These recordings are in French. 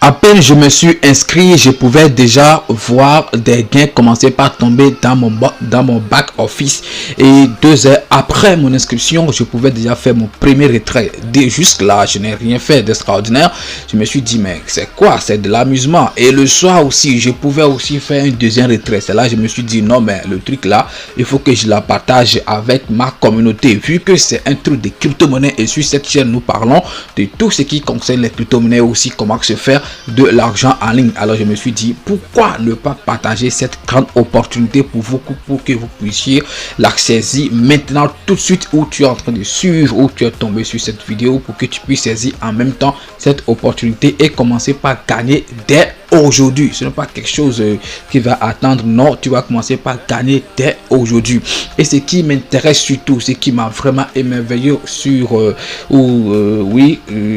À peine je me suis inscrit, je pouvais déjà voir des gains commencer par tomber dans mon back office. Et 2 heures après mon inscription, je pouvais déjà faire mon premier retrait. Dès jusque là, je n'ai rien fait d'extraordinaire. Je me suis dit, mais c'est quoi? C'est de l'amusement. Et le soir aussi, je pouvais aussi faire un deuxième retrait. C'est là je me suis dit, non, mais le truc là, il faut que je la partage avec ma communauté. Vu que c'est un truc de crypto-monnaie et sur cette chaîne, nous parlons de tout ce qui concerne les crypto-monnaies, aussi comment se faire de l'argent en ligne. Alors je me suis dit, pourquoi ne pas partager cette grande opportunité pour vous, pour que vous puissiez l'accéder maintenant tout de suite où tu es en train de suivre, où tu es tombé sur cette vidéo, pour que tu puisses saisir en même temps cette opportunité et commencer par gagner dès aujourd'hui. Ce n'est pas quelque chose qui va attendre, non, tu vas commencer par gagner dès aujourd'hui. Et ce qui m'intéresse surtout, ce qui m'a vraiment émerveillé sur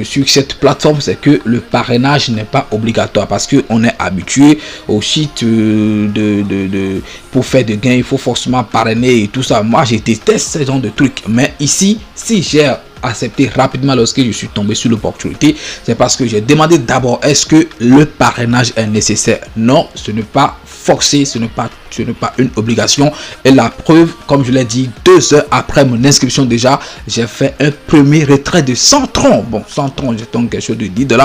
sur cette plateforme, c'est que le parrainage n'est pas obligatoire, parce que on est habitué au site pour faire des gains, il faut forcément parrainer et tout ça. Moi, je déteste ce genre de trucs, mais ici, si j'ai accepté rapidement lorsque je suis tombé sur l'opportunité, c'est parce que j'ai demandé d'abord, est-ce que le parrainage est nécessaire? Non, ce n'est pas forcé, ce n'est pas une obligation. Et la preuve, comme je l'ai dit, 2 heures après mon inscription déjà, j'ai fait un premier retrait de 100 troncs. Bon, 100 troncs, j'ai donc quelque chose de 10 $.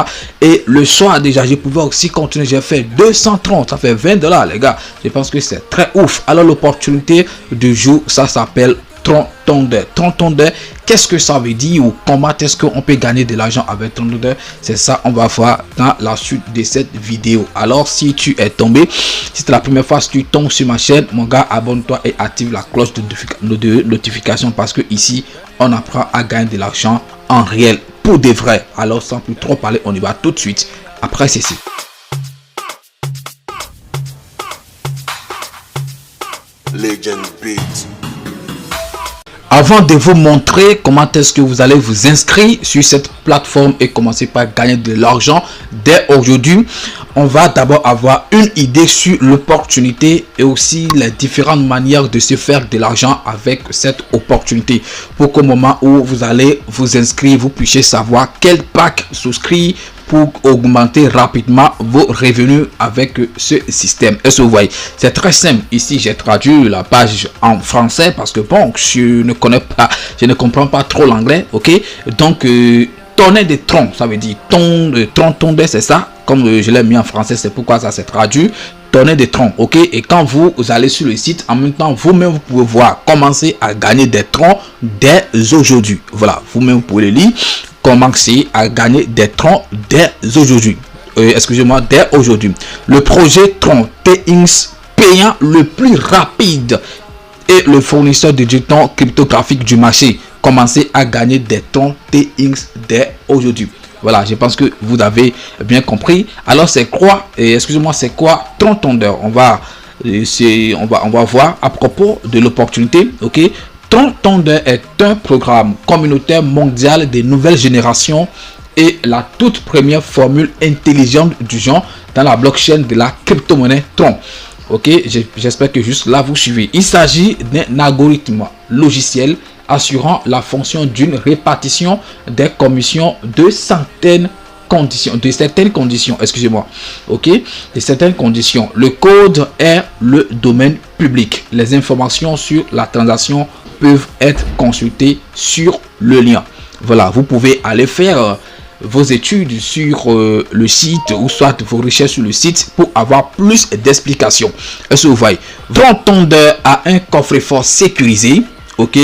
Et le soir déjà, je pouvais aussi continuer, j'ai fait 200 troncs, ça fait 20 $, les gars. Je pense que c'est très ouf. Alors l'opportunité du jour, ça s'appelle Trontondeur. Trontondeur, qu'est-ce que ça veut dire, ou comment est-ce qu'on peut gagner de l'argent avec Trontondeur? C'est ça, on va voir dans la suite de cette vidéo. Alors si tu es tombé, si c'est la première fois que tu tombes sur ma chaîne, mon gars, abonne-toi et active la cloche de notification, parce que ici on apprend à gagner de l'argent en réel, pour de vrai. Alors sans plus trop parler, on y va tout de suite après ceci. Legend Beat. Avant de vous montrer comment est-ce que vous allez vous inscrire sur cette plateforme et commencer par gagner de l'argent dès aujourd'hui, on va d'abord avoir une idée sur l'opportunité et aussi les différentes manières de se faire de l'argent avec cette opportunité, pour qu'au moment où vous allez vous inscrire, vous puissiez savoir quel pack souscrire pour augmenter rapidement vos revenus avec ce système. Est-ce que vous voyez? C'est très simple. Ici, j'ai traduit la page en français parce que bon, je ne comprends pas trop l'anglais. Ok, donc tonner de tronc, ça veut dire tronc, c'est ça. Comme je l'ai mis en français, c'est pourquoi ça s'est traduit. Tonner des troncs, ok. Et quand vous allez sur le site, en même temps, vous-même vous pouvez voir commencer à gagner des troncs dès aujourd'hui. Voilà, vous-même vous pouvez le lire. Commencer à gagner des troncs dès aujourd'hui. Excusez-moi, dès aujourd'hui. Le projet Tron TX payant le plus rapide et le fournisseur de jetons cryptographiques du marché. Commencez à gagner des troncs TX dès aujourd'hui. Voilà, je pense que vous avez bien compris. Alors c'est quoi, excusez-moi, c'est quoi Trontondeur? On va voir à propos de l'opportunité, ok. Trontondeur est un programme communautaire mondial des nouvelles générations et la toute première formule intelligente du genre dans la blockchain de la crypto-monnaie Tron. Ok, j'espère que juste là vous suivez. Il s'agit d'un algorithme logiciel assurant la fonction d'une répartition des commissions de certaines conditions, excusez-moi, ok, de certaines conditions. Le code est le domaine public. Les informations sur la transaction peuvent être consultées sur le lien. Voilà, vous pouvez aller faire vos études sur le site ou soit vos recherches sur le site pour avoir plus d'explications. Est-ce que vous voyez? Trontondeur a un coffre-fort sécurisé, ok,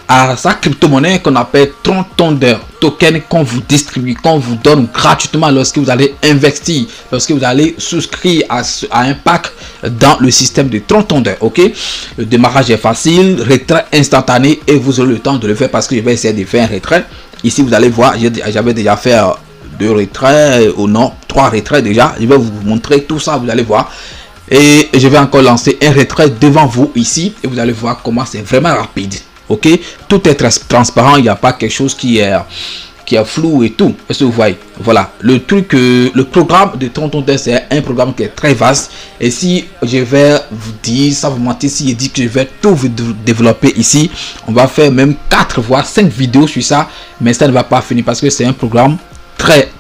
à sa crypto-monnaie qu'on appelle Trontondeur token, qu'on vous distribue, qu'on vous donne gratuitement lorsque vous allez investir, lorsque vous allez souscrire à un pack dans le système de Trontondeur. Ok, le démarrage est facile, retrait instantané et vous aurez le temps de le faire, parce que je vais essayer de faire un retrait. Ici vous allez voir, j'avais déjà fait 2 retraits ou non, 3 retraits déjà. Je vais vous montrer tout ça, vous allez voir. Et je vais encore lancer un retrait devant vous ici et vous allez voir comment c'est vraiment rapide. Ok, tout est transparent, il n'y a pas quelque chose qui est flou et tout. Est-ce que vous voyez? Voilà, le truc, le programme de Trontondeur, c'est un programme qui est très vaste. Et si je vais vous dire, ça vous mentir, si je dis que je vais tout vous développer ici, on va faire même 4 voire 5 vidéos sur ça, mais ça ne va pas finir parce que c'est un programme très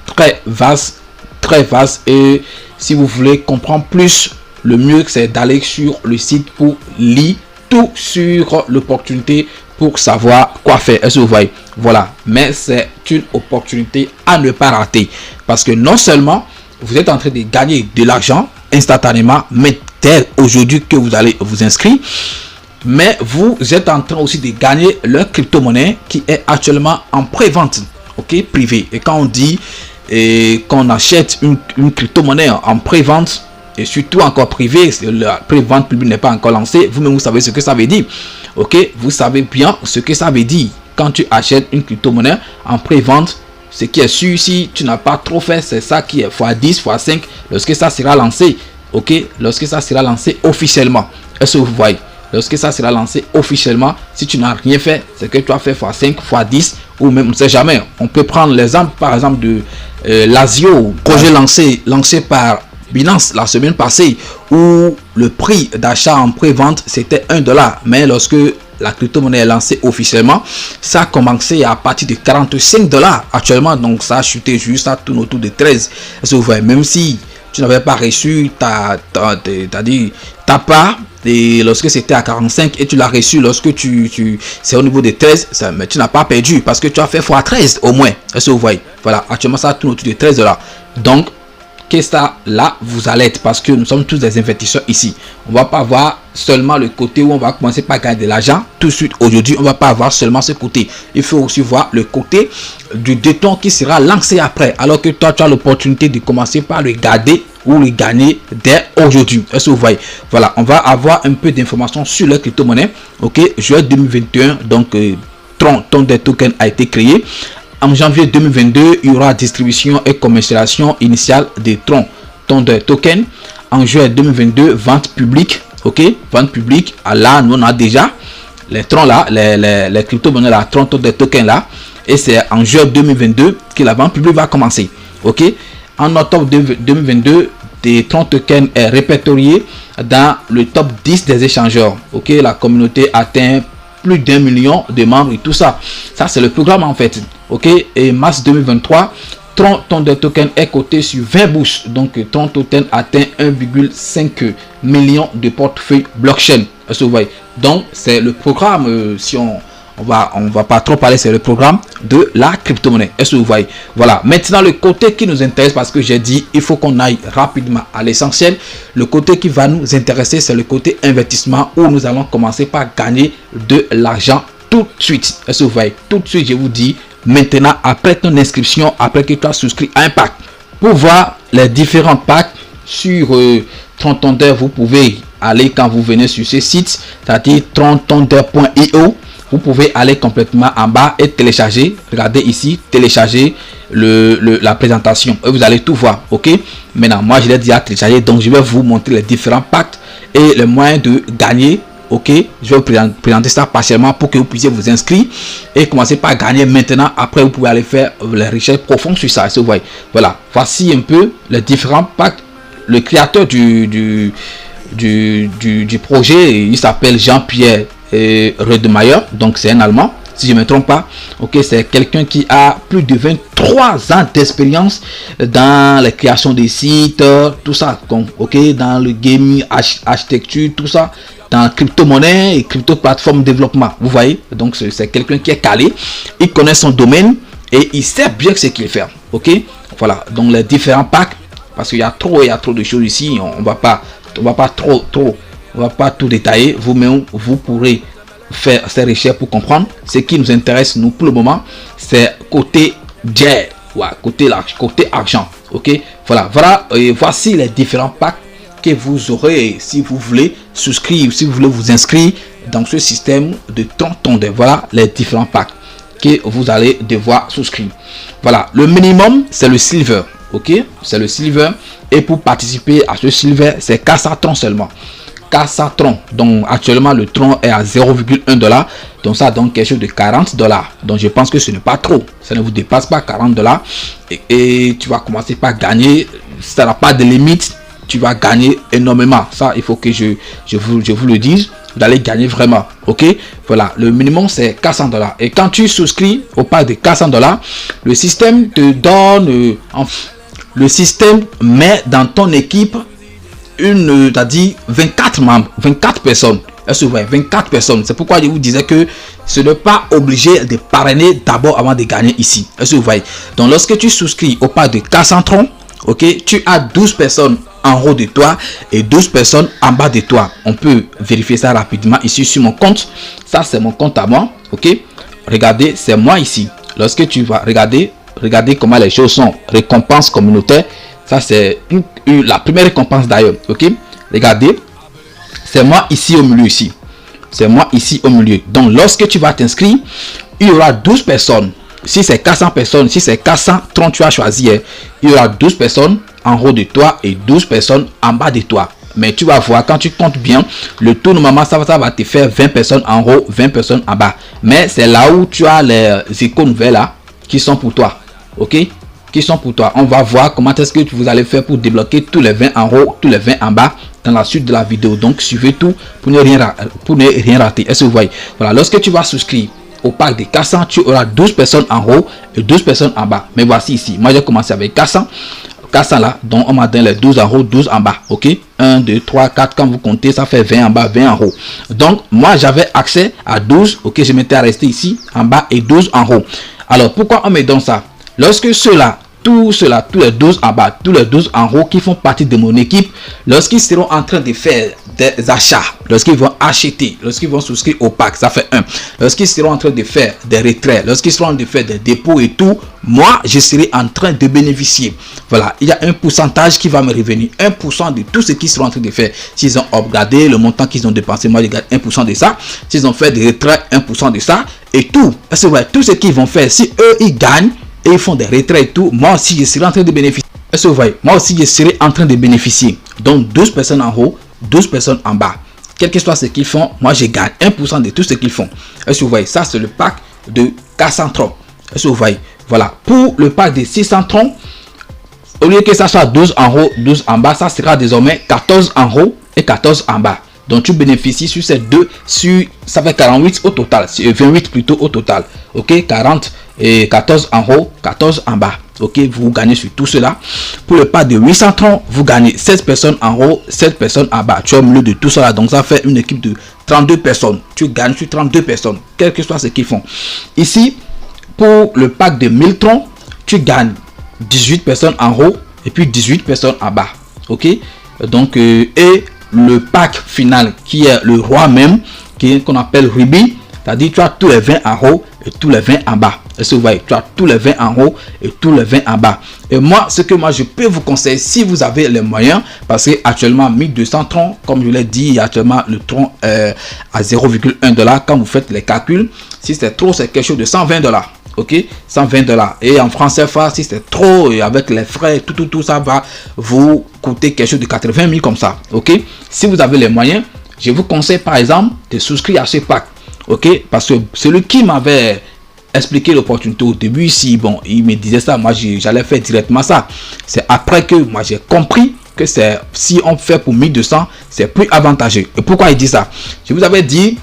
vaste, très vaste, et si vous voulez comprendre plus, le mieux c'est d'aller sur le site pour lire tout sur l'opportunité pour savoir quoi faire. Est-ce que vous voyez? Voilà, mais c'est une opportunité à ne pas rater, parce que non seulement vous êtes en train de gagner de l'argent instantanément, mais dès aujourd'hui que vous allez vous inscrire, mais vous êtes en train aussi de gagner leur crypto-monnaie qui est actuellement en pré-vente, ok, privé. Et quand on dit qu'on achète une crypto-monnaie en pré-vente, et surtout encore privé, la pré-vente publique n'est pas encore lancée, vous-même vous savez ce que ça veut dire, ok, vous savez bien ce que ça veut dire. Quand tu achètes une crypto-monnaie en pré-vente, ce qui est sûr, si tu n'as pas trop fait, c'est ça qui est x10, x5, lorsque ça sera lancé, ok, lorsque ça sera lancé officiellement. Est-ce que vous voyez? Lorsque ça sera lancé officiellement, si tu n'as rien fait, c'est que tu as fait x5, x10, ou même, on ne sait jamais. On peut prendre l'exemple, par exemple, de l'Asio, projet lancé par Binance la semaine passée, où le prix d'achat en pré-vente c'était $1, mais lorsque la crypto-monnaie est lancée officiellement, ça a commencé à partir de $45 actuellement, donc ça a chuté juste, à tourne autour de 13. Est-ce que vous voyez? Même si tu n'avais pas reçu ta part, et lorsque c'était à 45 et tu l'as reçu lorsque c'est au niveau de 13, mais tu n'as pas perdu parce que tu as fait x13 au moins. Est-ce que vous voyez? Voilà, actuellement ça tourne autour de $13. Donc qu'est-ce que ça là vous allez être, parce que nous sommes tous des investisseurs ici. On va pas voir seulement le côté où on va commencer par gagner de l'argent tout de suite. Aujourd'hui on va pas avoir seulement ce côté, il faut aussi voir le côté du déton qui sera lancé après, alors que toi tu as l'opportunité de commencer par le garder ou le gagner dès aujourd'hui. Est-ce que vous voyez? Voilà, on va avoir un peu d'informations sur les crypto-monnaies. Ok, juillet 2021, donc Tron Thunder Token a été créé. En janvier 2022, il y aura distribution et commercialisation initiale des Tron Thunder Token. En juillet 2022, vente publique. Ok, vente publique. Là, nous on a déjà les Tron là, les crypto-monnaies là, Tron Thunder Token là. Et c'est en juillet 2022 que la vente publique va commencer. Ok, en octobre 2022, des Tron Token est répertorié dans le top 10 des échangeurs. Ok, la communauté atteint plus d'1 million de membres et tout ça. Ça c'est le programme en fait. Ok, et mars 2023, Tron Thunder Token est coté sur 20 bourses. Donc Tron Token atteint 1,5 million de portefeuilles blockchain. Est-ce que vous voyez? Donc c'est le programme, si on va pas trop parler, c'est le programme de la crypto-monnaie. Est-ce que vous voyez? Voilà, maintenant le côté qui nous intéresse, parce que j'ai dit il faut qu'on aille rapidement à l'essentiel. Le côté qui va nous intéresser, c'est le côté investissement, où nous allons commencer par gagner de l'argent tout de suite. Est-ce que vous voyez? Tout de suite, je vous dis, maintenant, après ton inscription, après que tu as souscrit à un pack, pour voir les différents packs sur Tron Thunder, vous pouvez aller, quand vous venez sur ce site, c'est-à-dire tronthunder.io, vous pouvez aller complètement en bas et télécharger. Regardez ici, télécharger la présentation et vous allez tout voir. Ok, maintenant moi je l'ai déjà téléchargé, donc je vais vous montrer les différents packs et les moyens de gagner. Ok, je vais vous présenter ça partiellement pour que vous puissiez vous inscrire et commencer par gagner maintenant. Après vous pouvez aller faire les recherches profondes sur ça. Vous voyez, voilà, voici un peu les différents packs. Le créateur du projet, il s'appelle Jean-Pierre Redemeyer, donc c'est un Allemand si je ne me trompe pas. Ok, c'est quelqu'un qui a plus de 23 ans d'expérience dans la création des sites, tout ça. Donc, ok, dans le gaming, architecture, tout ça, dans crypto-monnaie et crypto-plateforme développement. Vous voyez, donc c'est quelqu'un qui est calé, il connaît son domaine et il sait bien ce qu'il fait. Ok, voilà, donc les différents packs, parce qu'il y a trop de choses ici, on va pas tout détailler. Vous-même, vous pourrez faire ces recherches pour comprendre. Ce qui nous intéresse, nous, pour le moment, c'est côté jet, côté argent. Ok, voilà, et voici les différents packs que vous aurez si vous voulez souscrire, si vous voulez vous inscrire dans ce système de Tron Thunder. Voilà les différents packs que vous allez devoir souscrire. Voilà, le minimum c'est le silver. Ok, c'est le silver, et pour participer à ce silver, c'est 400 Tron seulement. 400 Tron, donc actuellement le Tron est à 0,1 $, donc ça donne quelque chose de 40 $. Donc je pense que ce n'est pas trop, ça ne vous dépasse pas 40 $, et tu vas commencer par gagner. Ça n'a pas de limite, tu vas gagner énormément. Ça, il faut que je vous le dise, vous allez gagner vraiment. Ok, voilà, le minimum c'est 400 $, et quand tu souscris au pack de 400 $, le système te donne le système met dans ton équipe c'est-à-dire 24 membres, 24 personnes. Est-ce que vous voyez, 24 personnes. C'est pourquoi je vous disais que ce n'est pas obligé de parrainer d'abord avant de gagner ici. Est-ce que vous voyez? Donc lorsque tu souscris au pack de 400 troncs, ok, tu as 12 personnes en haut de toi et 12 personnes en bas de toi. On peut vérifier ça rapidement ici sur mon compte. Ça c'est mon compte à moi, ok. Regardez, c'est moi ici. Lorsque tu vas regardez comment les choses sont. Récompense communautaire. Ça c'est la première récompense d'ailleurs, ok. Regardez, c'est moi ici au milieu ici. C'est moi ici au milieu. Donc lorsque tu vas t'inscrire, il y aura 12 personnes. Si c'est 400 personnes, si c'est 430 tu as choisi, il y aura 12 personnes en haut de toi et 12 personnes en bas de toi. Mais tu vas voir, quand tu comptes bien, le tout normalement ça va te faire 20 personnes en haut, 20 personnes en bas. Mais c'est là où tu as les icônes vertes là qui sont pour toi, ok, qui sont pour toi. On va voir comment est-ce que vous allez faire pour débloquer tous les 20 en haut, tous les 20 en bas dans la suite de la vidéo. Donc suivez tout pour ne rien rater. Est-ce que vous voyez? Voilà, lorsque tu vas souscrire au pack de 400, tu auras 12 personnes en haut et 12 personnes en bas. Mais voici ici, moi j'ai commencé avec 400 là, donc on m'a donné les 12 en haut, 12 en bas, ok. 1 2 3 4, quand vous comptez ça fait 20 en bas, 20 en haut. Donc moi j'avais accès à 12, ok, je m'étais resté ici en bas et 12 en haut. Alors pourquoi on me donne ça? Lorsque tous les 12 en bas, tous les 12 en haut qui font partie de mon équipe, lorsqu'ils seront en train de faire des achats, lorsqu'ils vont acheter, lorsqu'ils vont souscrire au pack, ça fait 1. Lorsqu'ils seront en train de faire des retraits, lorsqu'ils seront en train de faire des dépôts et tout, moi je serai en train de bénéficier. Voilà, il y a un pourcentage qui va me revenir, 1% de tout ce qu'ils seront en train de faire. S'ils ont upgradé le montant qu'ils ont dépensé, moi je gagne 1% de ça. S'ils ont fait des retraits, 1% de ça. Et tout, c'est vrai, tout ce qu'ils vont faire, si eux ils gagnent et ils font des retraits et tout, moi aussi je serai en train de bénéficier. Est-ce que vous voyez? Moi aussi je serai en train de bénéficier. Donc 12 personnes en haut, 12 personnes en bas. Quel que soit ce qu'ils font, moi je gagne 1% de tout ce qu'ils font. Est-ce que vous voyez? Ça c'est le pack de 400 troncs. Est-ce que vous voyez? Voilà. Pour le pack de 600 troncs, au lieu que ça soit 12 en haut, 12 en bas, ça sera désormais 14 en haut et 14 en bas. Donc tu bénéficies sur ces deux, ça fait 48 au total, 28 plutôt au total. Ok, 40 et 14 en haut, 14 en bas. Ok, vous gagnez sur tout cela. Pour le pack de 800 troncs, vous gagnez 16 personnes en haut, 7 personnes en bas. Tu es au milieu de tout cela, donc ça fait une équipe de 32 personnes. Tu gagnes sur 32 personnes, quel que soit ce qu'ils font. Ici, pour le pack de 1000 troncs, tu gagnes 18 personnes en haut et puis 18 personnes en bas. Ok, donc et le pack final qui est le roi même, qu'on appelle Ruby, c'est-à-dire tu as tous les 20 en haut et tous les 20 en bas. Est-ce que vous voyez? Tu as tous les 20 en haut et tous les 20 en bas. Et moi, ce que moi je peux vous conseiller, si vous avez les moyens, parce que actuellement 1200 troncs, comme je l'ai dit, actuellement le tronc à 0,1 $. Quand vous faites les calculs, si c'est trop, c'est quelque chose de 120 $. Ok, 120 $. Et en France CFA, si c'est trop, et avec les frais, tout ça va vous coûter quelque chose de 80 000 comme ça. Ok, si vous avez les moyens, je vous conseille par exemple de souscrire à ce pack. Ok, parce que celui qui m'avait expliqué l'opportunité au début ici, bon, il me disait ça, moi j'allais faire directement ça. C'est après que moi j'ai compris que c'est, si on fait pour 1200, c'est plus avantageux. Et pourquoi il dit ça? Je vous avais dit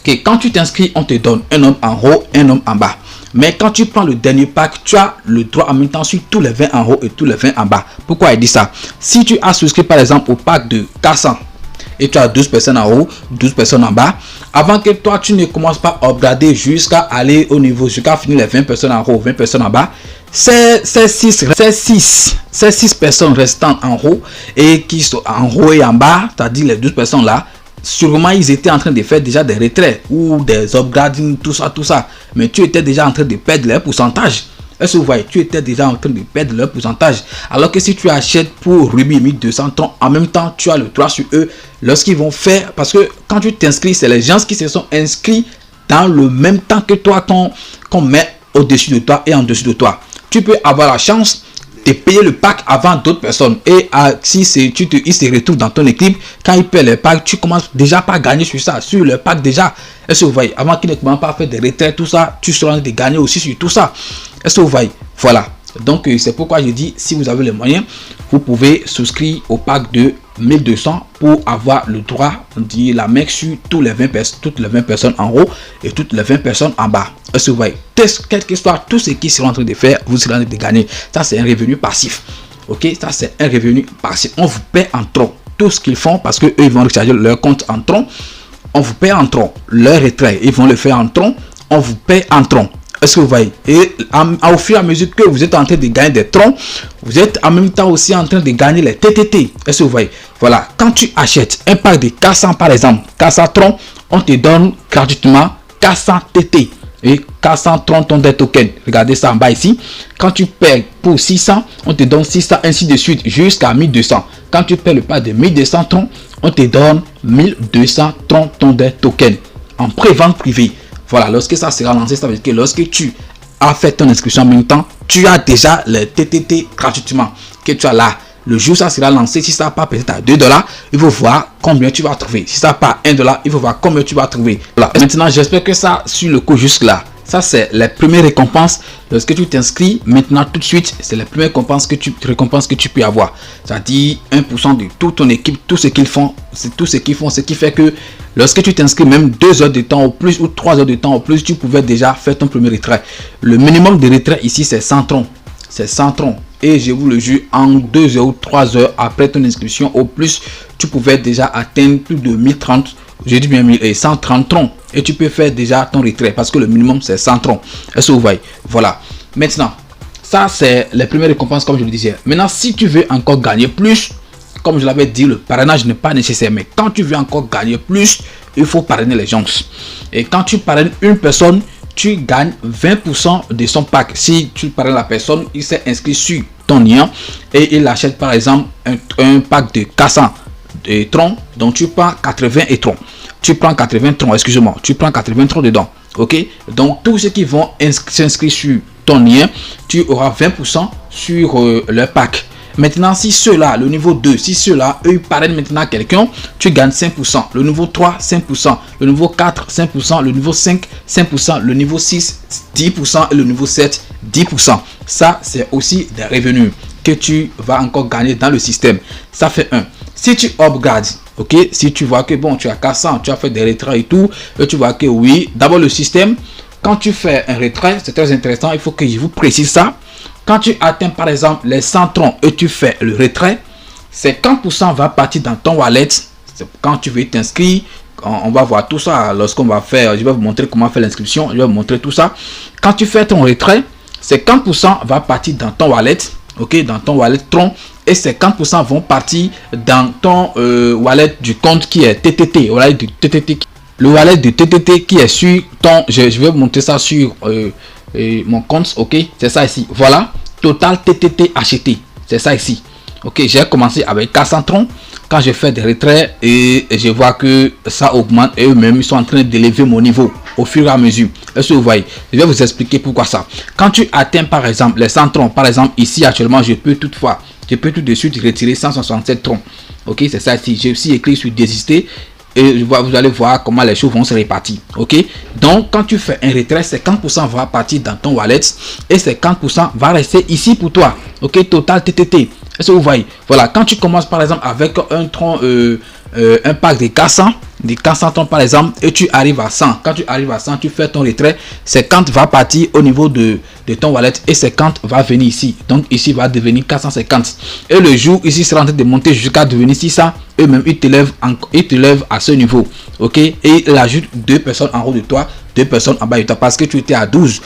que quand tu t'inscris, on te donne un homme en haut, un homme en bas. Mais quand tu prends le dernier pack, tu as le droit en même temps sur tous les 20 en haut et tous les 20 en bas. Pourquoi il dit ça? Si tu as souscrit par exemple au pack de 400 et tu as 12 personnes en haut, 12 personnes en bas, avant que toi tu ne commences pas à upgrader jusqu'à aller au niveau, jusqu'à finir les 20 personnes en haut, 20 personnes en bas, ces 6 personnes restantes en haut et qui sont en haut et en bas, c'est-à-dire les 12 personnes là, sûrement ils étaient en train de faire déjà des retraits ou des upgrading, tout ça, mais tu étais déjà en train de perdre leur pourcentage. Est-ce que vous voyez? Tu étais déjà en train de perdre leur pourcentage. Alors que si tu achètes pour Ruby 1200 troncs, en même temps tu as le droit sur eux lorsqu'ils vont faire, parce que quand tu t'inscris, c'est les gens qui se sont inscrits dans le même temps que toi qu'on met au-dessus de toi et en dessus de toi. Tu peux avoir la chance de payer le pack avant d'autres personnes, et si ils se retrouvent dans ton équipe, quand ils paient le pack, tu commences déjà pas à gagner sur ça, sur le pack déjà. Est-ce que vous voyez? Avant qu'ils ne commencent pas à faire des retraits, tout ça, tu seras en train de gagner aussi sur tout ça. Est-ce que vous voyez? Voilà. Donc c'est pourquoi je dis, si vous avez les moyens, vous pouvez souscrire au pack de 1200 pour avoir le droit de la mec sur toutes les 20 personnes en haut et toutes les 20 personnes en bas. Est-ce que vous voyez? Quel que soit tout ce qui sera en train de faire, vous serez en train de gagner. Ça, c'est un revenu passif. Ok, ça c'est un revenu partiel. On vous paie en tronc tout ce qu'ils font parce que eux ils vont recharger leur compte en tronc. On vous paie en tronc. Leur retrait, ils vont le faire en tronc. On vous paie en tronc. Est-ce que vous voyez? Et au fur et à mesure que vous êtes en train de gagner des troncs, vous êtes en même temps aussi en train de gagner les TTT. Est-ce que vous voyez? Voilà, quand tu achètes un pack de 400 par exemple, 400 troncs, on te donne gratuitement 400 TT et 400 troncs des tokens. Regardez ça en bas ici. Quand tu paies pour 600, on te donne 600 ainsi de suite jusqu'à 1200. Quand tu paies le pack de 1200 troncs, on te donne 1200 troncs des tokens en pré-vente privée. Voilà, lorsque ça sera lancé, ça veut dire que lorsque tu as fait ton inscription en même temps, tu as déjà les TTT gratuitement que tu as là. Le jour où ça sera lancé, si ça part peut-être à $2, il faut voir combien tu vas trouver. Si ça part à $1, il faut voir combien tu vas trouver. Voilà. Maintenant, j'espère que ça suit le coup jusque là. Ça, c'est les premières récompenses. Lorsque tu t'inscris, maintenant, tout de suite, c'est les premières récompenses que tu peux avoir. C'est-à-dire 1% de toute ton équipe, tout ce qu'ils font, c'est tout ce qu'ils font. Ce qui fait que lorsque tu t'inscris, même 2 heures de temps au plus ou 3 heures de temps au plus, tu pouvais déjà faire ton premier retrait. Le minimum de retrait ici, c'est 100 troncs. C'est 100 troncs. Et je vous le jure, en 2 heures ou 3 heures après ton inscription, au plus, tu pouvais déjà atteindre plus de 1030. J'ai dit bien 130 troncs. Et tu peux faire déjà ton retrait parce que le minimum c'est 100 troncs. Est-ce que vous voyez? Voilà. Maintenant, ça c'est les premières récompenses comme je le disais. Maintenant, si tu veux encore gagner plus, comme je l'avais dit, le parrainage n'est pas nécessaire. Mais quand tu veux encore gagner plus, il faut parrainer les gens. Et quand tu parraines une personne, tu gagnes 20% de son pack. Si tu parraines la personne, il s'est inscrit sur ton lien et il achète par exemple un pack de 400 de troncs, donc tu prends 80 et troncs. Tu prends 80 troncs, excusez-moi, tu prends 80 troncs dedans. Ok, donc tous ceux qui vont s'inscrire sur ton lien, tu auras 20% sur leur pack. Maintenant, si ceux-là, le niveau 2, si ceux-là, eux, parrainent maintenant quelqu'un, tu gagnes 5%. Le niveau 3, 5%. Le niveau 4, 5%. Le niveau 5, 5%. Le niveau 6, 10%. Et le niveau 7, 10%. Ça, c'est aussi des revenus que tu vas encore gagner dans le système. Ça fait 1. Si tu upgrades, ok, si tu vois que bon, tu as 400, tu as fait des retraits et tout, et tu vois que oui, d'abord le système, quand tu fais un retrait, c'est très intéressant, il faut que je vous précise ça. Quand tu atteins par exemple les 100 troncs et tu fais le retrait, 50% va partir dans ton wallet. Quand tu veux t'inscrire, on va voir tout ça lorsqu'on va faire, je vais vous montrer comment faire l'inscription, je vais vous montrer tout ça. Quand tu fais ton retrait, 50% va partir dans ton wallet, ok, dans ton wallet tronc, et 50% vont partir dans ton wallet du compte qui est TTT, wallet du TTT. Le wallet de TTT qui est sur ton, je vais vous montrer ça sur mon compte, ok, c'est ça ici. Voilà, total TTT acheté, c'est ça ici. Ok, j'ai commencé avec 400 troncs. Quand je fais des retraits et je vois que ça augmente et eux-mêmes ils sont en train d'élever mon niveau au fur et à mesure. Est-ce que vous voyez? Je vais vous expliquer pourquoi ça. Quand tu atteins par exemple les 100 troncs, par exemple ici actuellement je peux tout de suite retirer 167 troncs. Ok, c'est ça ici. J'ai aussi écrit sur désister. Et vous allez voir comment les choses vont se répartir. Ok, donc quand tu fais un retrait, 50% va partir dans ton wallet et 50% va rester ici pour toi. Ok, total TTT. Est-ce que vous voyez? Voilà, quand tu commences par exemple avec un tronc, un pack de 400 troncs par exemple, et tu arrives à 100. Quand tu arrives à 100, tu fais ton retrait, 50 va partir au niveau de ton wallet et 50 va venir ici. Donc ici va devenir 450. Et le jour ici sera en train de monter jusqu'à devenir 600. Eux-mêmes, ils te lèvent à ce niveau. Ok, et il ajoute 2 personnes en haut de toi, 2 personnes en bas de toi parce que tu étais à 12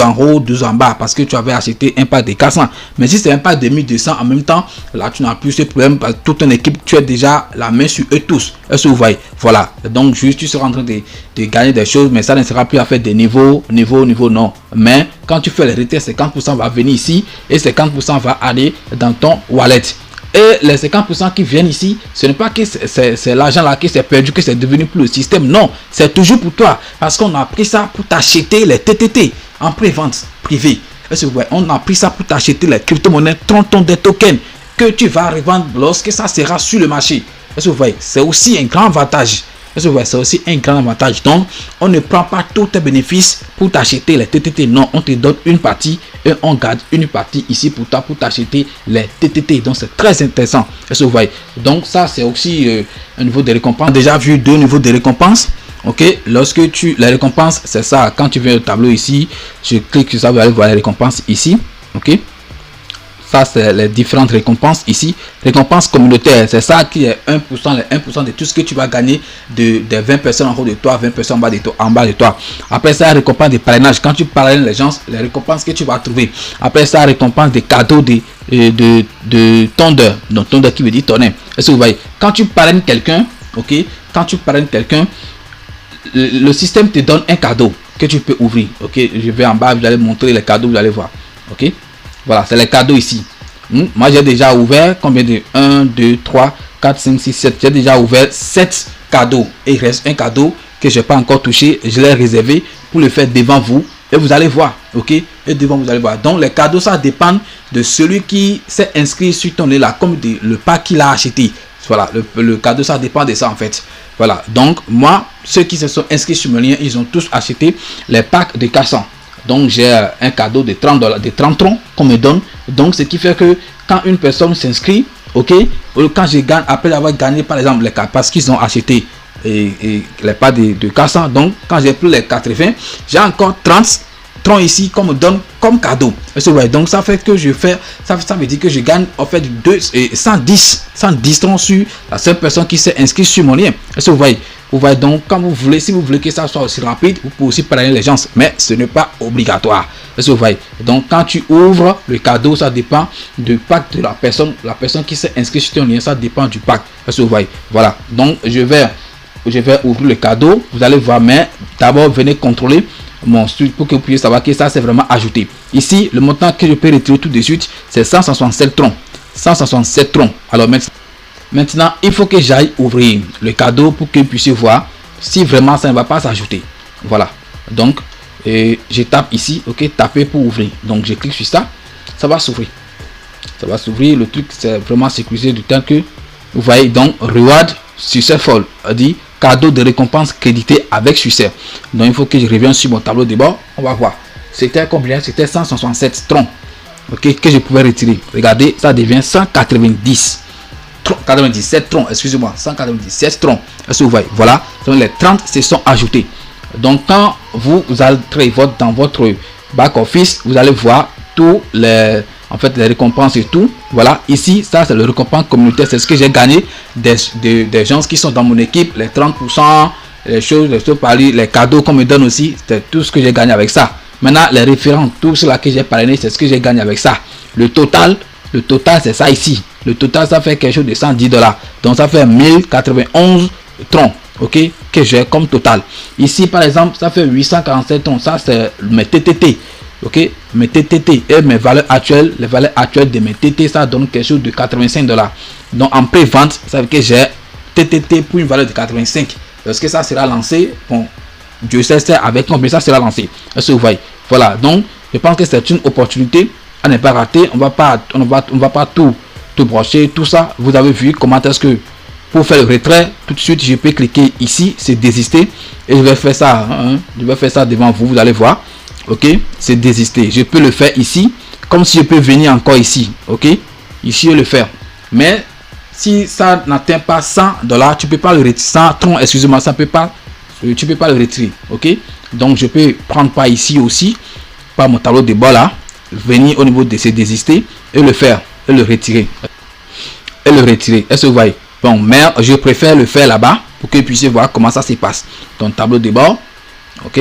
en haut, 12 en bas parce que tu avais acheté un pack de 400. Mais si c'est un pack de 1200 en même temps, là tu n'as plus ce problème parce que toute ton équipe, tu as déjà la main sur eux tous. Est-ce que vous voyez? Voilà, donc juste tu seras en train de gagner des choses, mais ça ne sera plus à faire des niveaux non. Mais quand tu fais les retraits, 50% va venir ici et 50% va aller dans ton wallet. Et les 50% qui viennent ici, ce n'est pas que c'est l'argent là qui s'est perdu, que c'est devenu plus le système. Non, c'est toujours pour toi. Parce qu'on a pris ça pour t'acheter les TTT en pré-vente privée. Est-ce que vous voyez? On a pris ça pour t'acheter les crypto-monnaies, 30 des tokens que tu vas revendre lorsque ça sera sur le marché. Est-ce que vous voyez? C'est aussi un grand avantage. Est-ce que vous voyez? C'est aussi un grand avantage. Donc, on ne prend pas tous tes bénéfices pour t'acheter les TTT. Non, on te donne une partie et on garde une partie ici pour toi pour t'acheter les TTT. Donc, c'est très intéressant. Est-ce que vous voyez? Donc, ça, c'est aussi un niveau de récompense. On a déjà vu 2 niveaux de récompense. Ok, lorsque les récompenses, c'est ça. Quand tu viens au tableau ici, je clique sur ça, vous allez voir les récompenses ici. Ok, ça c'est les différentes récompenses ici. Récompense communautaire, c'est ça qui est 1%, les 1% de tout ce que tu vas gagner des 20 personnes en haut de toi, 20 personnes en bas de toi. Après ça, récompense de parrainage. Quand tu parraines les gens, les récompenses que tu vas trouver. Après ça, récompense des cadeaux de tondeur. Donc tondeur qui veut dire tonnerre. Est-ce que vous voyez? Quand tu parraines quelqu'un, ok, quand tu parraines quelqu'un, le système te donne un cadeau que tu peux ouvrir. Ok, je vais en bas, vous allez montrer les cadeaux, vous allez voir. Ok, voilà, c'est les cadeaux ici. Moi j'ai déjà ouvert combien de 1, 2, 3, 4, 5, 6, 7. J'ai déjà ouvert 7 cadeaux. Et il reste un cadeau que je n'ai pas encore touché. Je l'ai réservé pour le faire devant vous. Et vous allez voir. Ok, et devant vous allez voir. Donc les cadeaux, ça dépend de celui qui s'est inscrit sur ton nez là, comme le pack qu'il a acheté. Voilà, le cadeau, ça dépend de ça en fait. Voilà, donc moi, ceux qui se sont inscrits sur mon lien, ils ont tous acheté les packs de 400. Donc j'ai un cadeau de $30, de 30 troncs qu'on me donne. Donc ce qui fait que quand une personne s'inscrit, ok, quand je gagne, après avoir gagné par exemple les cas, parce qu'ils ont acheté et les packs de 400, donc quand j'ai pris les 80, j'ai encore 30 troncs ici qu'on me donne comme cadeau. Donc ça fait que je fais, ça veut dire que je gagne en fait 110 troncs sur la seule personne qui s'est inscrite sur mon lien. Est-ce que vous voyez? Vous voyez, donc quand vous voulez, si vous voulez que ça soit aussi rapide, vous pouvez aussi parrainer les gens, mais ce n'est pas obligatoire. Est-ce que vous voyez? Donc quand tu ouvres le cadeau, ça dépend du pack de la personne qui s'est inscrite sur ton lien, ça dépend du pack. Est-ce que vous voyez? Voilà, donc je vais ouvrir le cadeau, vous allez voir, mais d'abord venez contrôler mon studio pour que vous puissiez savoir que ça c'est vraiment ajouté. Ici le montant que je peux retirer tout de suite, c'est 167 troncs. 167 troncs. Alors maintenant il faut que j'aille ouvrir le cadeau pour que vous puissiez voir si vraiment ça ne va pas s'ajouter. Voilà, donc je tape ici, ok, taper pour ouvrir. Donc je clique sur ça, ça va s'ouvrir. Ça va s'ouvrir. Le truc c'est vraiment sécurisé du temps que vous voyez. Donc reward succès folle, dit cadeau de récompense crédité avec succès. Donc il faut que je revienne sur mon tableau de bord. On va voir. C'était combien? C'était 167 troncs. Ok, que je pouvais retirer. Regardez, ça devient 197 troncs. Excusez-moi, 197 troncs. Est-ce que vous voyez? Voilà. Donc les 30 se sont ajoutés. Donc quand vous entrez dans votre back office, vous allez voir tous les récompenses et tout. Voilà, ici ça c'est le récompense communautaire, c'est ce que j'ai gagné des gens qui sont dans mon équipe, les 30%, les choses, les cadeaux qu'on me donne aussi, c'est tout ce que j'ai gagné avec ça. Maintenant les référents, tout cela que j'ai parrainé, c'est ce que j'ai gagné avec ça. Le total c'est ça ici. Le total ça fait quelque chose de $110. Donc ça fait 1091 troncs, ok, que j'ai comme total. Ici par exemple ça fait 847 troncs, ça c'est mes TTT. Ok, mes TTT et mes valeurs actuelles, les valeurs actuelles de mes TT, ça donne quelque chose de $85. Donc en pré-vente, ça veut dire que j'ai TTT pour une valeur de 85. Parce que ça sera lancé, bon, Dieu sait avec combien ça sera lancé. Est-ce que vous voyez? Voilà, donc je pense que c'est une opportunité à ne pas rater. On va pas tout brocher, tout ça. Vous avez vu comment est-ce que pour faire le retrait, tout de suite je peux cliquer ici, c'est désister et je vais faire ça. Je vais faire ça devant vous, vous allez voir. Ok, c'est désister. Je peux le faire ici, comme si je peux venir encore ici. Ok, ici je le faire. Mais si ça n'atteint pas $100, tu peux pas le retirer. 100 troncs, excusez-moi, ça peut pas. Tu peux pas le retirer. Ok, donc je peux prendre par ici aussi, par mon tableau de bord là, venir au niveau de ces désister et le faire et le retirer. Est-ce que vous voyez? Bon, mais je préfère le faire là-bas pour que vous puissiez voir comment ça se passe. Donc tableau de bord. Ok.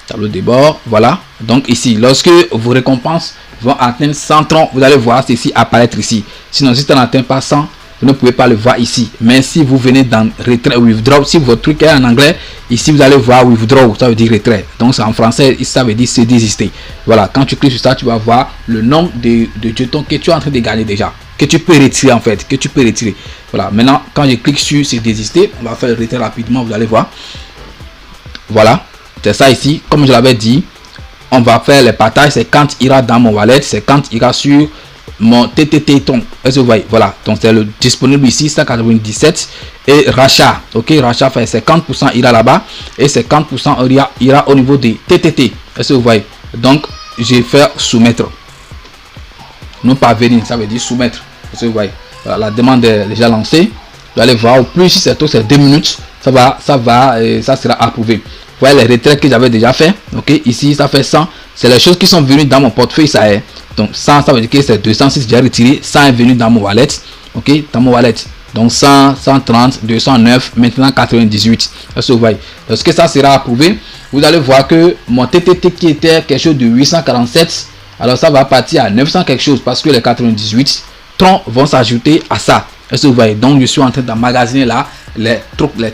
Tableau de bord, voilà. Donc ici, lorsque vos récompenses vont atteindre 100 troncs, vous allez voir ceci apparaître ici. Sinon, si ça n'atteint pas 100, vous ne pouvez pas le voir ici. Mais si vous venez dans retrait, withdraw, si votre truc est en anglais, ici vous allez voir withdraw, ça veut dire retrait. Donc c'est en français, ça veut dire c'est désister. Voilà, quand tu cliques sur ça, tu vas voir le nombre de jetons que tu es en train de gagner déjà, que tu peux retirer en fait, que tu peux retirer. Voilà, maintenant quand je clique sur c'est désister, on va faire le retrait rapidement, vous allez voir. Voilà. C'est ça ici, comme je l'avais dit, on va faire les partages, c'est quand il ira dans mon wallet, c'est quand il ira sur mon TTT ton. Est-ce que vous voyez? Voilà, donc c'est le disponible ici, 197 et rachat, ok, rachat fait 50% ira là-bas et 50% ira au niveau des TTT. Est-ce que vous voyez? Donc je vais faire soumettre, non pas venir, ça veut dire soumettre. Est-ce que vous voyez? Voilà, la demande est déjà lancée. Vous allez voir, au plus si c'est tout, c'est 2 minutes, ça sera approuvé. Voilà les retraits que j'avais déjà fait. Ok, ici ça fait 100, c'est les choses qui sont venues dans mon portefeuille, ça est. Donc 100, ça veut dire que c'est 206 j'ai retiré, 100 est venu dans mon wallet, ok, dans mon wallet. Donc 100, 130, 209, maintenant 98. Est-ce que vous voyez? Lorsque ça sera approuvé, vous allez voir que mon TTT qui était quelque chose de 847, alors ça va partir à 900 quelque chose parce que les 98 troncs vont s'ajouter à ça. Est-ce que vous voyez? Donc je suis en train d'emmagasiner là les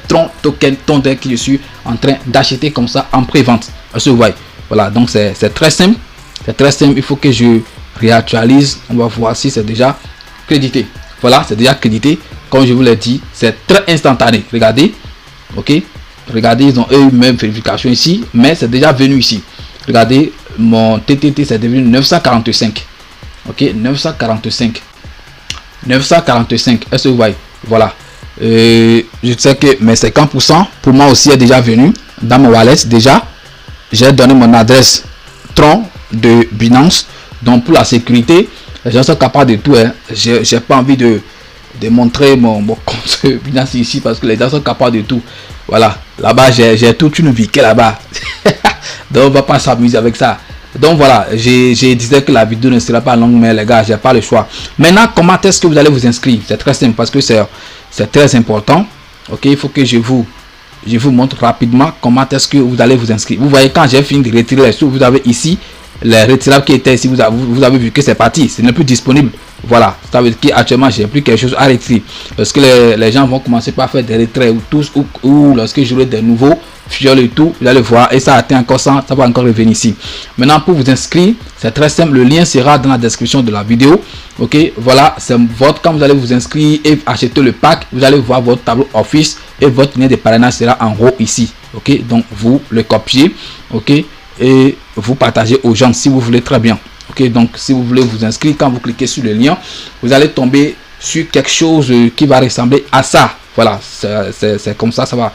troncs tokens Tondex que je suis en train d'acheter comme ça en pré-vente. Est-ce que vous voyez? Voilà, donc c'est très simple. C'est très simple. Il faut que je réactualise. On va voir si c'est déjà crédité. Voilà, c'est déjà crédité. Comme je vous l'ai dit, c'est très instantané. Regardez, ok, regardez, ils ont eu même vérification ici, mais c'est déjà venu ici. Regardez, mon TTT c'est devenu 945, ok, 945. Est-ce que vous voyez? Voilà, je sais que mes 50% pour moi aussi est déjà venu dans mon wallet. Déjà, j'ai donné mon adresse Tron de Binance. Donc pour la sécurité, les gens sont capables de tout. Hein. J'ai pas envie de montrer mon compte Binance ici parce que les gens sont capables de tout. Voilà, là-bas j'ai toute une vie qui est là-bas. Donc on va pas s'amuser avec ça. Donc voilà, je disais que la vidéo ne sera pas longue, mais les gars, j'ai pas le choix. Maintenant, comment est-ce que vous allez vous inscrire? C'est très simple parce que c'est très important. Ok, il faut que je vous montre rapidement comment est-ce que vous allez vous inscrire. Vous voyez, quand j'ai fini de retirer les sous, vous avez ici les retirables qui étaient ici. Vous avez vu que c'est parti, ce n'est plus disponible. Voilà, ça veut dire qu'actuellement j'ai plus quelque chose à retirer parce que les gens vont commencer par faire des retraits ou lorsque j'aurai des nouveaux fiole et tout, vous allez voir, et ça atteint encore 100, ça va encore revenir ici. Maintenant, pour vous inscrire, c'est très simple, le lien sera dans la description de la vidéo. Ok, voilà, c'est votre, quand vous allez vous inscrire et acheter le pack, vous allez voir votre tableau Office et votre lien de parrainage sera en haut ici. Ok, donc vous le copiez, ok, et vous partagez aux gens si vous voulez, très bien. Ok, donc si vous voulez vous inscrire, quand vous cliquez sur le lien, vous allez tomber sur quelque chose qui va ressembler à ça. Voilà, c'est comme ça, ça va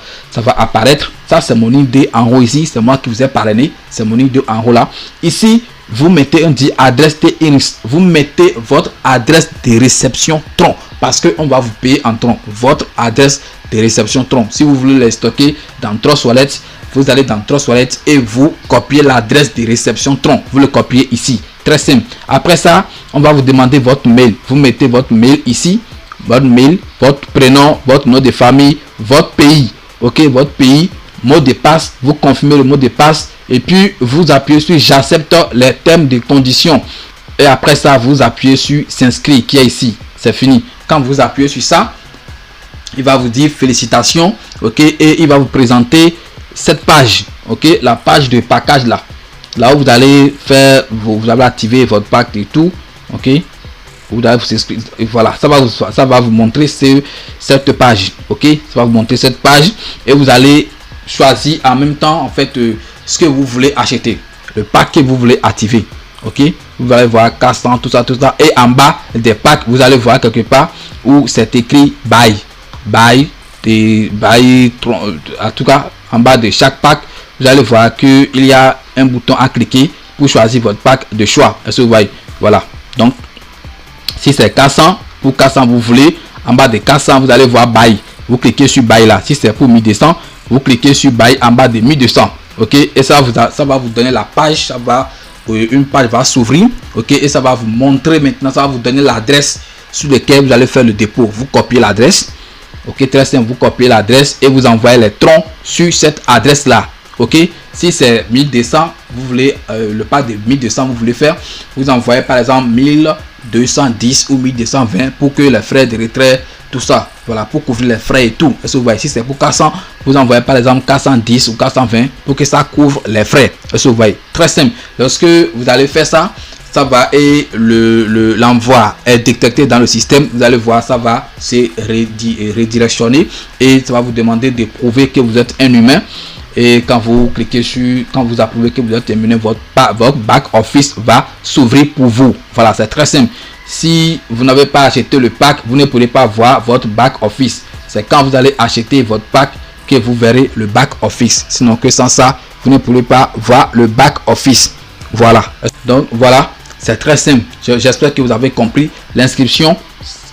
apparaître. Ça, c'est mon idée en haut ici. C'est moi qui vous ai parrainé. C'est mon idée en haut là. Ici, vous mettez un dit adresse TRX. Vous mettez votre adresse de réception Tron. Parce qu'on va vous payer en Tron. Votre adresse de réception Tron. Si vous voulez les stocker dans Trust Wallet, vous allez dans Trust Wallet et vous copiez l'adresse de réception Tron. Vous le copiez ici. Très simple. Après ça, on va vous demander votre mail. Vous mettez votre mail ici. Votre mail, votre prénom, votre nom de famille, votre pays, ok, votre pays, mot de passe, vous confirmez le mot de passe et puis vous appuyez sur j'accepte les termes de conditions et après ça vous appuyez sur s'inscrire qui est ici. C'est fini. Quand vous appuyez sur ça, il va vous dire félicitations, ok, et il va vous présenter cette page, ok, la page de package là où vous allez faire, vous allez activer votre pack et tout, ok. Vous allez vous inscrire, et voilà, ça va vous montrer cette page, ok, ça va vous montrer cette page et vous allez choisir en même temps en fait ce que vous voulez acheter, le pack que vous voulez activer, ok. Vous allez voir 400 tout ça et en bas des packs vous allez voir quelque part où c'est écrit buy, en tout cas en bas de chaque pack vous allez voir que il y a un bouton à cliquer pour choisir votre pack de choix. Est-ce que vous voyez? Voilà, donc si c'est 400, pour 400 vous voulez, en bas de 400 vous allez voir buy, vous cliquez sur buy là. Si c'est pour 1200, vous cliquez sur buy en bas de 1200, ok, et ça va vous donner la page, une page va s'ouvrir, ok, et ça va vous montrer maintenant, ça va vous donner l'adresse sur laquelle vous allez faire le dépôt. Vous copiez l'adresse, ok, très simple, vous copiez l'adresse et vous envoyez les troncs sur cette adresse là, ok. Si c'est 1200, vous voulez le pack de 1200 vous voulez faire, vous envoyez par exemple 1210 ou 1220 pour que les frais de retrait, tout ça, voilà, pour couvrir les frais et tout. Est-ce que vous voyez? Si c'est pour 400, vous envoyez par exemple 410 ou 420 pour que ça couvre les frais. Est-ce que vous voyez? Très simple. Lorsque vous allez faire ça, ça va et l'envoi est détecté dans le système. Vous allez voir, ça va se redirectionner et ça va vous demander de prouver que vous êtes un humain. Et quand vous cliquez sur, quand vous approuvez que vous êtes terminé, votre back office va s'ouvrir pour vous. Voilà, c'est très simple. Si vous n'avez pas acheté le pack, vous ne pourrez pas voir votre back office. C'est quand vous allez acheter votre pack que vous verrez le back office. Sinon que sans ça, vous ne pourrez pas voir le back office. Voilà. Donc voilà, c'est très simple. J'espère que vous avez compris. L'inscription,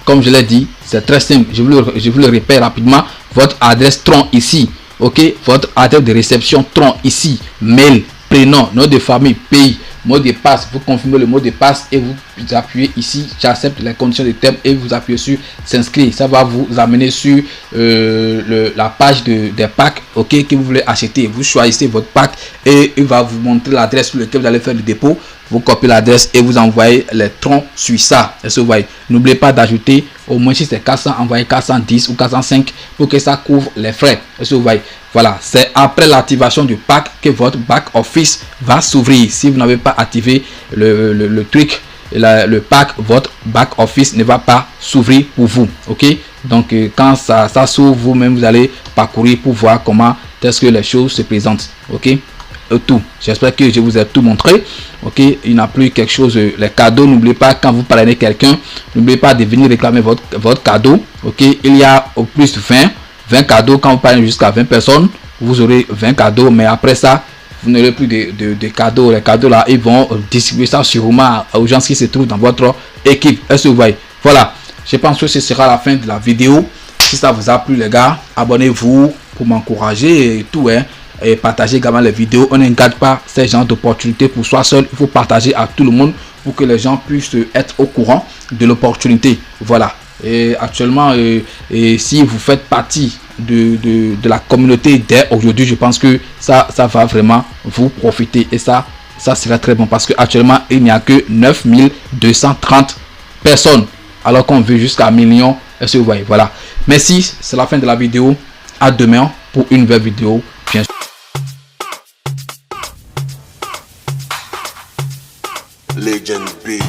comme je l'ai dit, c'est très simple. Je vous le répète rapidement. Votre adresse Tron ici. Ok, votre adresse de réception Tron ici, mail, prénom, nom de famille, pays, mot de passe, vous confirmez le mot de passe et vous appuyez ici j'accepte les conditions de thème et vous appuyez sur s'inscrire. Ça va vous amener sur la page des packs, ok, que vous voulez acheter. Vous choisissez votre pack et il va vous montrer l'adresse sur laquelle vous allez faire le dépôt. Vous copiez l'adresse et vous envoyez les troncs sur ça. Est-ce que vous voyez? N'oubliez pas d'ajouter au moins si c'est 400, envoyez 410 ou 405 pour que ça couvre les frais. Est-ce que vous voyez? Voilà, c'est après l'activation du pack que votre back office va s'ouvrir. Si vous n'avez pas activé le truc, le pack, votre back office ne va pas s'ouvrir pour vous. Ok, donc quand ça s'ouvre, vous-même vous allez parcourir pour voir comment est-ce que les choses se présentent. Ok, tout. J'espère que je vous ai tout montré. Ok, il n'y a plus quelque chose. Les cadeaux, n'oubliez pas quand vous parrainez quelqu'un, n'oubliez pas de venir réclamer votre cadeau. Ok, il y a au plus 20 cadeaux. Quand vous parrainez jusqu'à 20 personnes, vous aurez 20 cadeaux, mais après ça vous n'aurez plus de cadeaux. Les cadeaux là, ils vont distribuer ça sûrement aux gens qui se trouvent dans votre équipe. Est-ce que vous voyez? Voilà, je pense que ce sera la fin de la vidéo. Si ça vous a plu les gars, abonnez-vous pour m'encourager et tout, hein. Et partagez également les vidéos. On ne garde pas ces genres d'opportunités pour soi seul. Il faut partager à tout le monde pour que les gens puissent être au courant de l'opportunité. Voilà. Et actuellement, et si vous faites partie de la communauté dès aujourd'hui, je pense que ça va vraiment vous profiter. Et ça sera très bon parce que actuellement il n'y a que 9230 personnes alors qu'on veut jusqu'à 1 million. Est-ce que vous voyez? Voilà. Merci. C'est la fin de la vidéo. À demain pour une nouvelle vidéo. Bien sûr. Legend Beat.